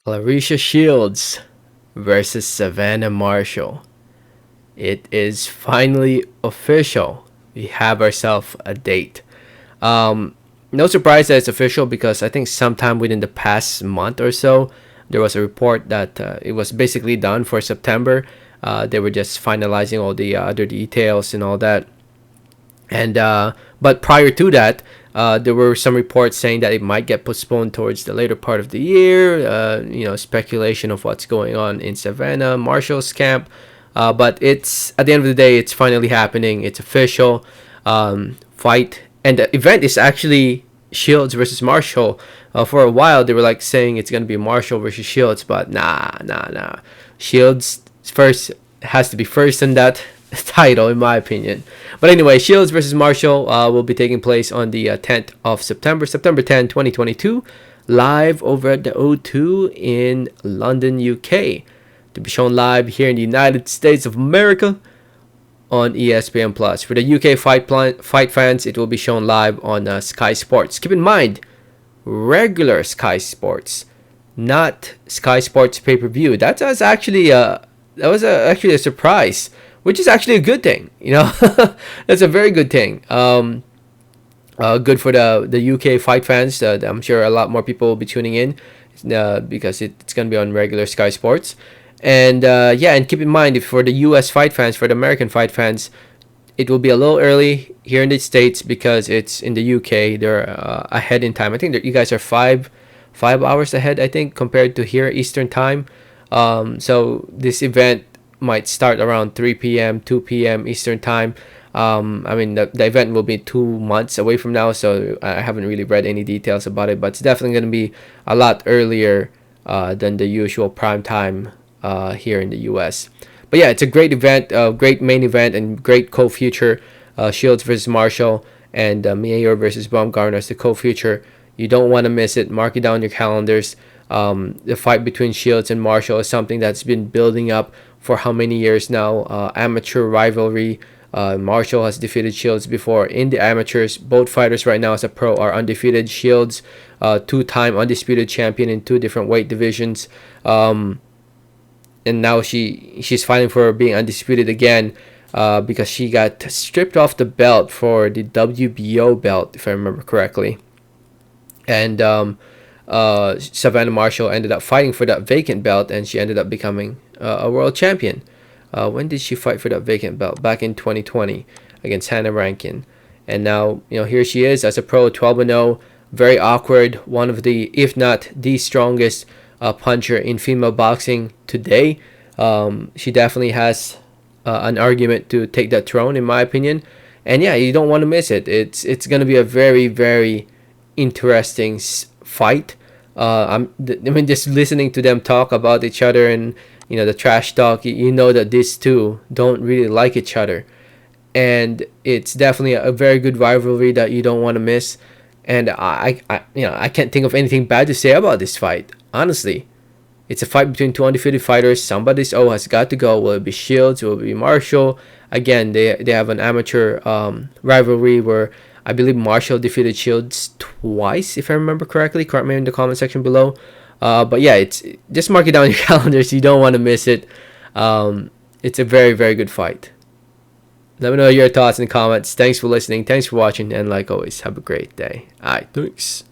Claressa Shields versus Savannah Marshall. It is finally official. We have ourselves a date. Um, no surprise that it's official because I think sometime within the past month or so, there was a report that it was basically done for September. They were just finalizing all the other details and all that. And but prior to that, there were some reports saying that it might get postponed towards the later part of the year. Speculation of what's going on in Savannah, Marshall's camp. But it's at the end of the day, it's finally happening. It's official. Fight, and the event is actually Shields versus Marshall. For a while, they were like saying it's gonna be Marshall versus Shields, but nah. Shields first has to be first in that title, in my opinion. But anyway, Shields versus Marshall will be taking place on the 10th of September, September 10, 2022, live over at the O2 in London, UK. To be shown live here in the United States of America on ESPN Plus. For the UK fight fans, it will be shown live on Sky Sports. Keep in mind, regular Sky Sports, not Sky Sports pay-per-view. That was actually a surprise, which is actually a good thing. That's a very good thing. Good for the UK fight fans. I'm sure a lot more people will be tuning in because it's gonna be on regular Sky Sports. And and keep in mind, if for the US fight fans, for the American fight fans, it will be a little early here in the States because it's in the UK. They're ahead in time. I think that you guys are five hours ahead, I think, compared to here Eastern time. So this event might start around 3 p.m., 2 p.m. Eastern time. The event will be 2 months away from now, so I haven't really read any details about it, but it's definitely going to be a lot earlier than the usual prime time here in the US. But yeah, it's a great event, great main event, and great co-feature. Shields versus Marshall and Mayer versus Baumgartner as the co-feature. You don't want to miss it. Mark it down your calendars. The fight between Shields and Marshall is something that's been building up for how many years now? Amateur rivalry. Marshall has defeated Shields before in the amateurs. Both fighters right now as a pro are undefeated. Shields, two-time undisputed champion in two different weight divisions. And now she's fighting for being undisputed again because she got stripped off the belt for the WBO belt, if I remember correctly. And Savannah Marshall ended up fighting for that vacant belt, and she ended up becoming a world champion. When did she fight for that vacant belt? Back in 2020 against Hannah Rankin. And now, here she is as a pro, 12-0, very awkward, one of the, if not the strongest puncher in female boxing today. She definitely has an argument to take that throne, in my opinion. And yeah, you don't want to miss it. It's going to be a very, very interesting fight. Just listening to them talk about each other and the trash talk, you know that these two don't really like each other, and it's definitely a very good rivalry that you don't want to miss. And I can't think of anything bad to say about this fight. Honestly, it's a fight between two undefeated fighters. Somebody's has got to go. Will it be Shields? Will it be Marshall? Again, they have an amateur rivalry where I believe Marshall defeated Shields twice, if I remember correctly. Correct me in the comment section below. But yeah, it's just mark it down your calendars. You don't want to miss it. It's a very, very good fight. Let me know your thoughts in the comments. Thanks for listening. Thanks for watching. And like always, have a great day. All right, thanks.